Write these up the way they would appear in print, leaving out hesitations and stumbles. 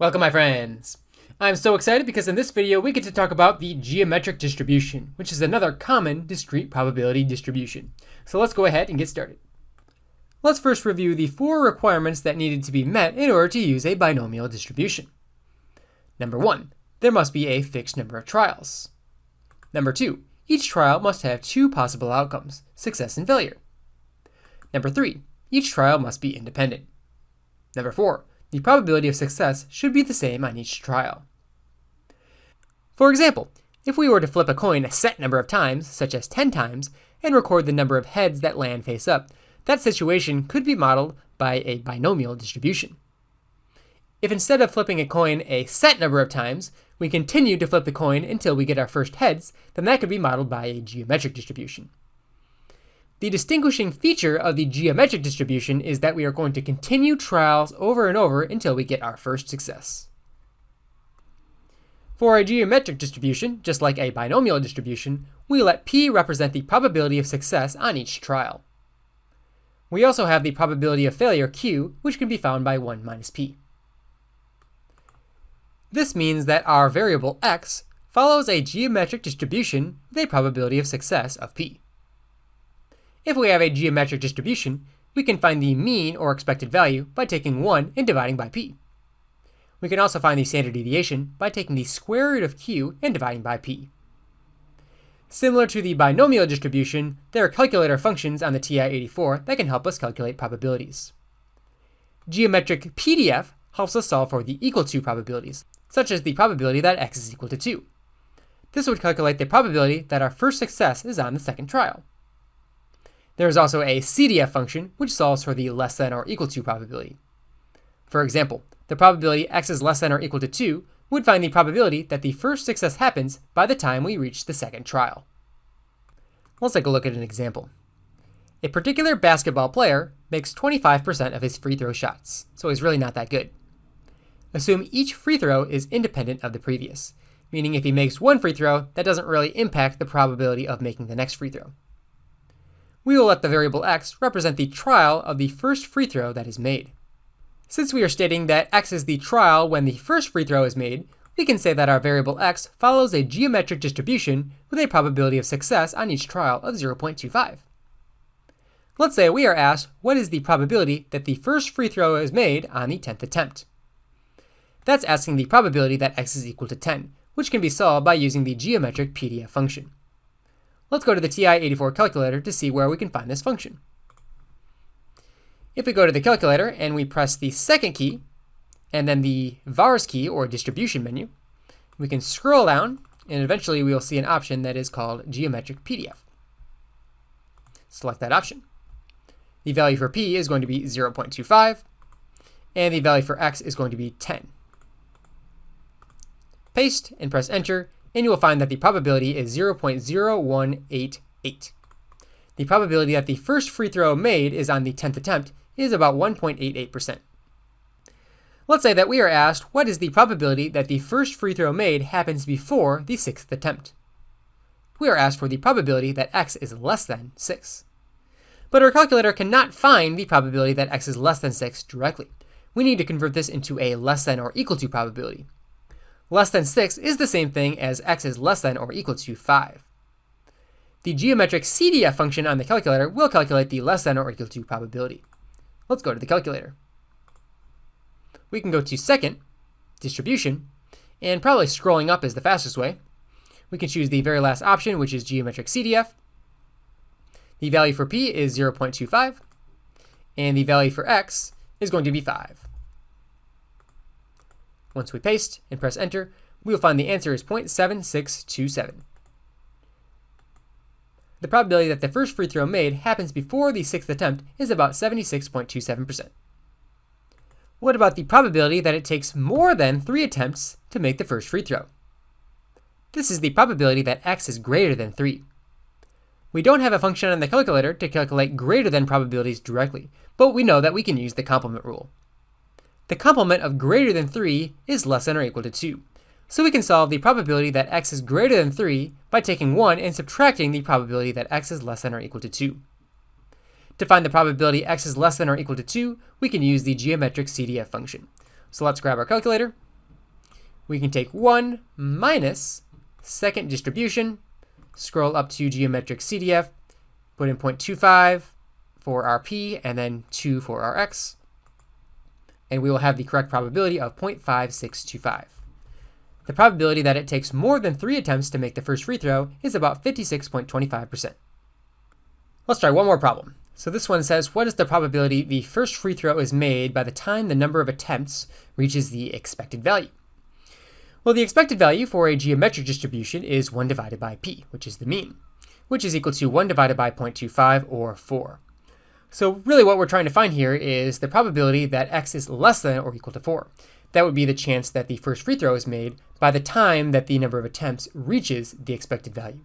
Welcome, my friends. I'm so excited because in this video we get to talk about the geometric distribution, which is another common discrete probability distribution. So let's go ahead and get started. Let's first review the 4 requirements that needed to be met in order to use a binomial distribution. Number 1, there must be a fixed number of trials. Number 2, each trial must have 2 possible outcomes, success and failure. Number 3, each trial must be independent. Number 4, the probability of success should be the same on each trial. For example, if we were to flip a coin a set number of times, such as 10 times, and record the number of heads that land face up, that situation could be modeled by a binomial distribution. If instead of flipping a coin a set number of times, we continue to flip the coin until we get our first heads, then that could be modeled by a geometric distribution. The distinguishing feature of the geometric distribution is that we are going to continue trials over and over until we get our first success. For a geometric distribution, just like a binomial distribution, we let p represent the probability of success on each trial. We also have the probability of failure q, which can be found by 1 minus p. This means that our variable x follows a geometric distribution with a probability of success of p. If we have a geometric distribution, we can find the mean or expected value by taking 1 and dividing by p. We can also find the standard deviation by taking the square root of q and dividing by p. Similar to the binomial distribution, there are calculator functions on the TI-84 that can help us calculate probabilities. Geometric PDF helps us solve for the equal to probabilities, such as the probability that x is equal to 2. This would calculate the probability that our first success is on the second trial. There is also a CDF function which solves for the less than or equal to probability. For example, the probability x is less than or equal to 2 would find the probability that the first success happens by the time we reach the second trial. Let's take a look at an example. A particular basketball player makes 25% of his free throw shots, so he's really not that good. Assume each free throw is independent of the previous, meaning if he makes one free throw, that doesn't really impact the probability of making the next free throw. We will let the variable x represent the trial of the first free throw that is made. Since we are stating that x is the trial when the first free throw is made, we can say that our variable x follows a geometric distribution with a probability of success on each trial of 0.25. Let's say we are asked what is the probability that the first free throw is made on the 10th attempt. That's asking the probability that x is equal to 10, which can be solved by using the geometric PDF function. Let's go to the TI-84 calculator to see where we can find this function. If we go to the calculator and we press the second key, and then the vars key or distribution menu, we can scroll down, and eventually we will see an option that is called Geometric PDF. Select that option. The value for p is going to be 0.25, and the value for x is going to be 10. Paste and press enter, and you will find that the probability is 0.0188. The probability that the first free throw made is on the 10th attempt is about 1.88%. Let's say that we are asked what is the probability that the first free throw made happens before the 6th attempt. We are asked for the probability that x is less than 6. But our calculator cannot find the probability that x is less than 6 directly. We need to convert this into a less than or equal to probability. Less than 6 is the same thing as x is less than or equal to 5. The geometric CDF function on the calculator will calculate the less than or equal to probability. Let's go to the calculator. We can go to second, distribution, and probably scrolling up is the fastest way. We can choose the very last option, which is geometric CDF. The value for p is 0.25, and the value for x is going to be 5. Once we paste and press enter, we will find the answer is 0.7627. The probability that the first free throw made happens before the 6th attempt is about 76.27%. What about the probability that it takes more than 3 attempts to make the first free throw? This is the probability that x is greater than 3. We don't have a function on the calculator to calculate greater than probabilities directly, but we know that we can use the complement rule. The complement of greater than 3 is less than or equal to 2. So we can solve the probability that x is greater than 3 by taking 1 and subtracting the probability that x is less than or equal to 2. To find the probability x is less than or equal to 2, we can use the geometric CDF function. So let's grab our calculator, we can take 1 minus second distribution, scroll up to geometric CDF, put in 0.25 for our p, and then 2 for our x, and we will have the correct probability of 0.5625. The probability that it takes more than 3 attempts to make the first free throw is about 56.25%. Let's try one more problem. So this one says, what is the probability the first free throw is made by the time the number of attempts reaches the expected value? Well, the expected value for a geometric distribution is 1 divided by p, which is the mean, which is equal to 1 divided by 0.25, or 4. So really what we're trying to find here is the probability that x is less than or equal to 4. That would be the chance that the first free throw is made by the time that the number of attempts reaches the expected value.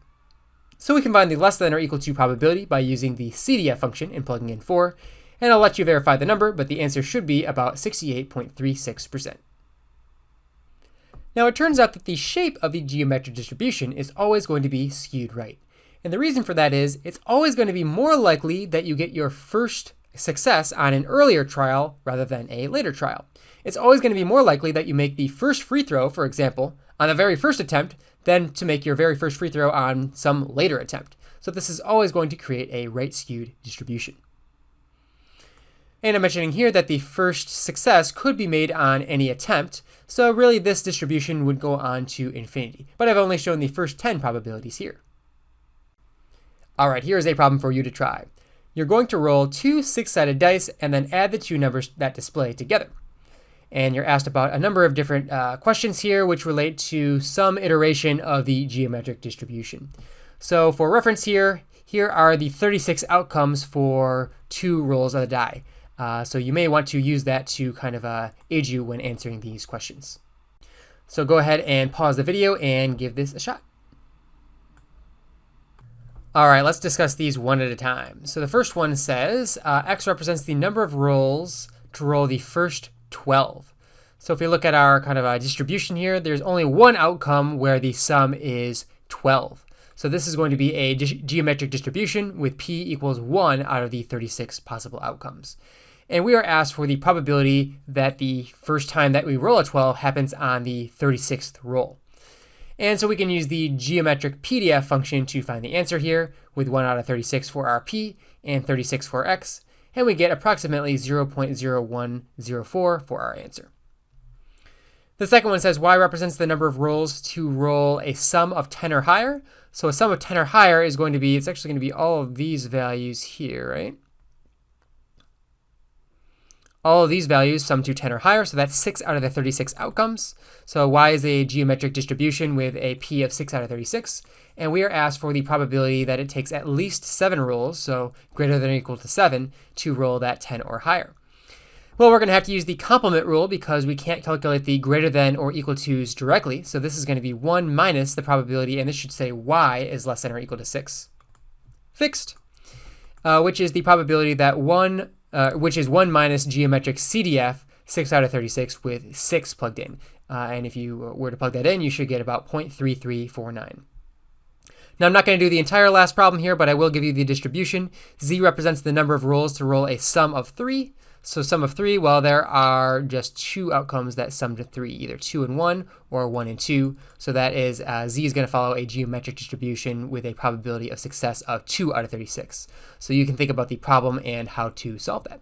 So we can find the less than or equal to probability by using the CDF function and plugging in 4, and I'll let you verify the number, but the answer should be about 68.36%. Now it turns out that the shape of the geometric distribution is always going to be skewed right. And the reason for that is it's always going to be more likely that you get your first success on an earlier trial rather than a later trial. It's always going to be more likely that you make the first free throw, for example, on the very first attempt than to make your very first free throw on some later attempt. So this is always going to create a right-skewed distribution. And I'm mentioning here that the first success could be made on any attempt, so really this distribution would go on to infinity. But I've only shown the first 10 probabilities here. All right, here's a problem for you to try. You're going to roll 2 6-sided dice and then add the 2 numbers that display together. And you're asked about a number of different questions here which relate to some iteration of the geometric distribution. So for reference here are the 36 outcomes for 2 rolls of the die. So you may want to use that to kind of aid you when answering these questions. So go ahead and pause the video and give this a shot. All right, let's discuss these one at a time. So the first one says x represents the number of rolls to roll the first 12. So if we look at our kind of distribution here, there's only one outcome where the sum is 12. So this is going to be a geometric distribution with p equals 1 out of the 36 possible outcomes. And we are asked for the probability that the first time that we roll a 12 happens on the 36th roll. And so we can use the geometric PDF function to find the answer here with 1 out of 36 for our p and 36 for x, and we get approximately 0.0104 for our answer. The second one says y represents the number of rolls to roll a sum of 10 or higher. So a sum of 10 or higher is going to be, it's actually going to be all of these values here, right? All of these values sum to 10 or higher, so that's 6 out of the 36 outcomes. So y is a geometric distribution with a p of 6 out of 36, and we are asked for the probability that it takes at least 7 rolls, so greater than or equal to 7, to roll that 10 or higher. Well, we're going to have to use the complement rule because we can't calculate the greater than or equal to's directly, so this is going to be 1 minus the probability, and this should say y is less than or equal to 6. Fixed, which is the probability that which is 1 minus geometric CDF 6 out of 36 with 6 plugged in. And if you were to plug that in, you should get about 0.3349. Now, I'm not going to do the entire last problem here, but I will give you the distribution. Z represents the number of rolls to roll a sum of 3. So sum of 3, well, there are just 2 outcomes that sum to 3, either 2 and 1 or 1 and 2. So that is, Z is going to follow a geometric distribution with a probability of success of 2 out of 36. So you can think about the problem and how to solve that.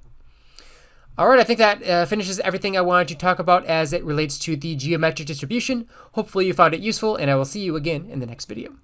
All right, I think that finishes everything I wanted to talk about as it relates to the geometric distribution. Hopefully you found it useful, and I will see you again in the next video.